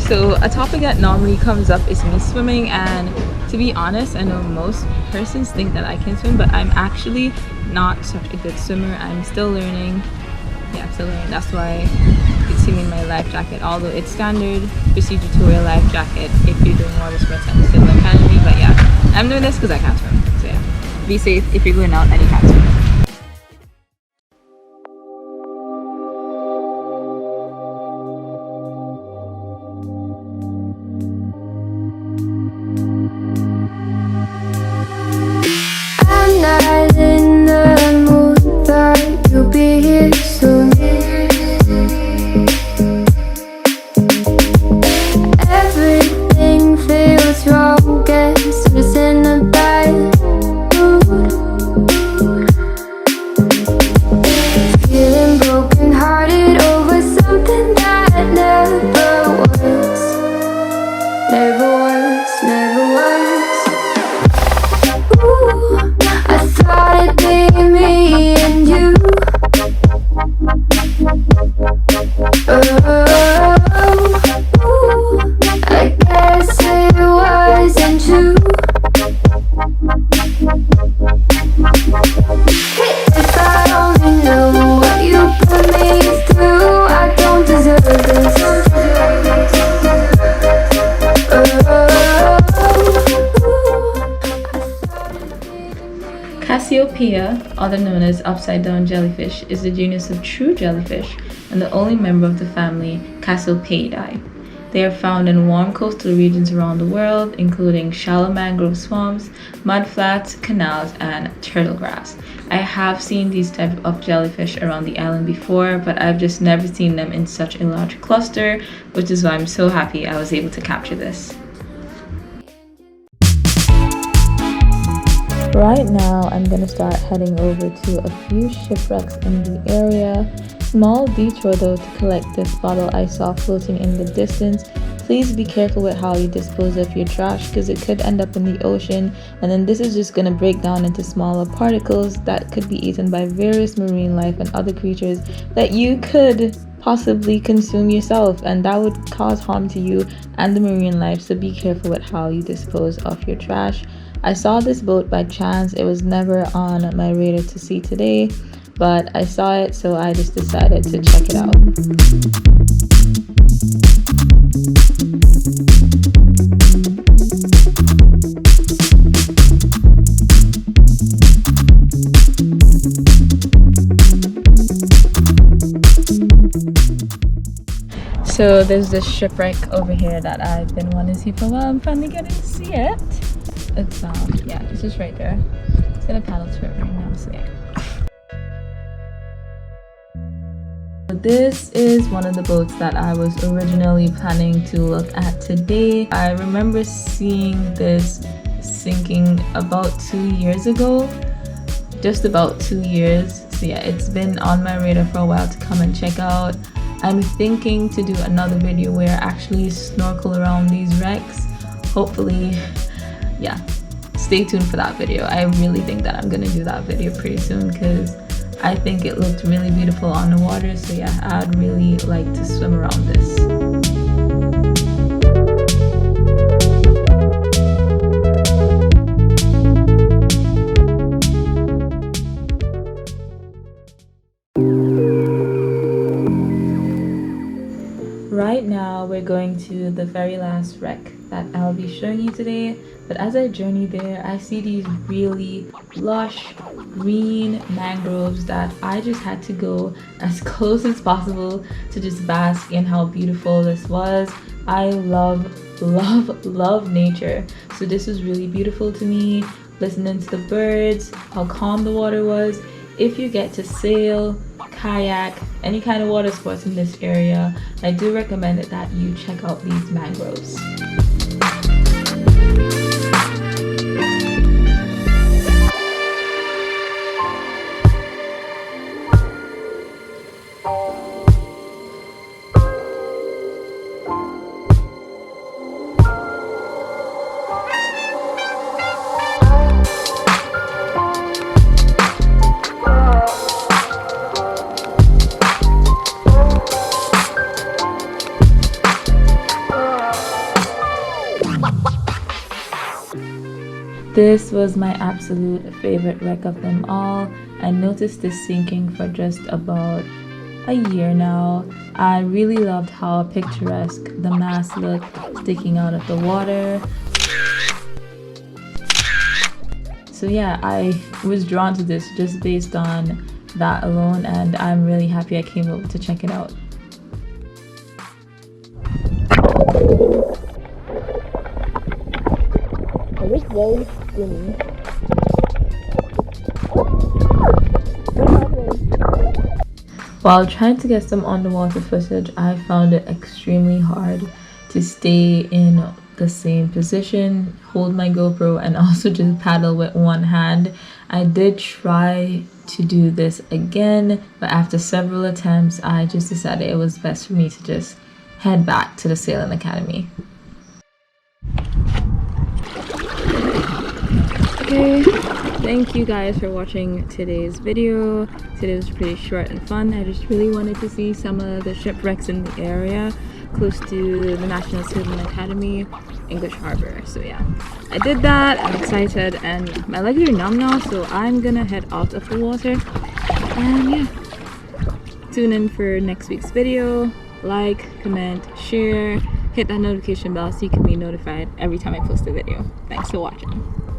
So a topic that normally comes up is me swimming, and to be honest, I know most persons think that I can swim, but I'm actually not such a good swimmer. I'm still learning. Yeah, I'm still learning. That's why you can see me in my life jacket, although it's standard procedure to wear a life jacket if you're doing water sports at the Civil Academy. But yeah, I'm doing this because I can't swim. So yeah, be safe if you're going out and you can't swim. Cassio, other known as upside-down jellyfish, is the genus of true jellyfish and the only member of the family Cassiopeidae. They are found in warm coastal regions around the world, including shallow mangrove swamps, mudflats, canals, and turtle grass. I have seen these type of jellyfish around the island before, but I've just never seen them in such a large cluster, which is why I'm so happy I was able to capture this. Right now, I'm going to start heading over to a few shipwrecks in the area. Small detour though to collect this bottle I saw floating in the distance. Please be careful with how you dispose of your trash because it could end up in the ocean, and then this is just going to break down into smaller particles that could be eaten by various marine life and other creatures that you could possibly consume yourself, and that would cause harm to you and the marine life. So be careful with how you dispose of your trash. I saw this boat by chance. It was never on my radar to see today, but I saw it, so I just decided to check it out. So there's this shipwreck over here that I've been wanting to see for a while. I'm finally getting to see it. It's yeah, it's just right there. It's gonna paddle to it right now, so yeah. This is one of the boats that I was originally planning to look at today. I remember seeing this sinking about 2 years ago, just about 2 years. So yeah, it's been on my radar for a while to come and check out. I'm thinking to do another video where I actually snorkel around these wrecks. Hopefully, yeah, stay tuned for that video. I really think that I'm gonna do that video pretty soon because I think it looked really beautiful on the water. So yeah, I'd really like to swim around this. Right now we're going to the very last wreck that I'll be showing you today, but as I journey there I see these really lush green mangroves that I just had to go as close as possible to just bask in how beautiful this was. I love nature, so this was really beautiful to me, listening to the birds, how calm the water was. If you get to sail, kayak, any kind of water sports in this area, I do recommend it that you check out these mangroves. This was my absolute favorite wreck of them all. I noticed this sinking for just about a year now. I really loved how picturesque the mast looked sticking out of the water. So yeah, I was drawn to this just based on that alone, and I'm really happy I came over to check it out. It was very skinny. While trying to get some underwater footage, I found it extremely hard to stay in the same position, hold my GoPro, and also just paddle with one hand. I did try to do this again, but after several attempts, I just decided it was best for me to just head back to the Sailing Academy. Okay, thank you guys for watching today's video. Today was pretty short and fun. I just really wanted to see some of the shipwrecks in the area close to the National Sailing Academy, English Harbour. So yeah, I did that. I'm excited and my legs are numb now, so I'm gonna head out of the water. And yeah, tune in for next week's video. Like, comment, share, hit that notification bell so you can be notified every time I post a video. Thanks for watching.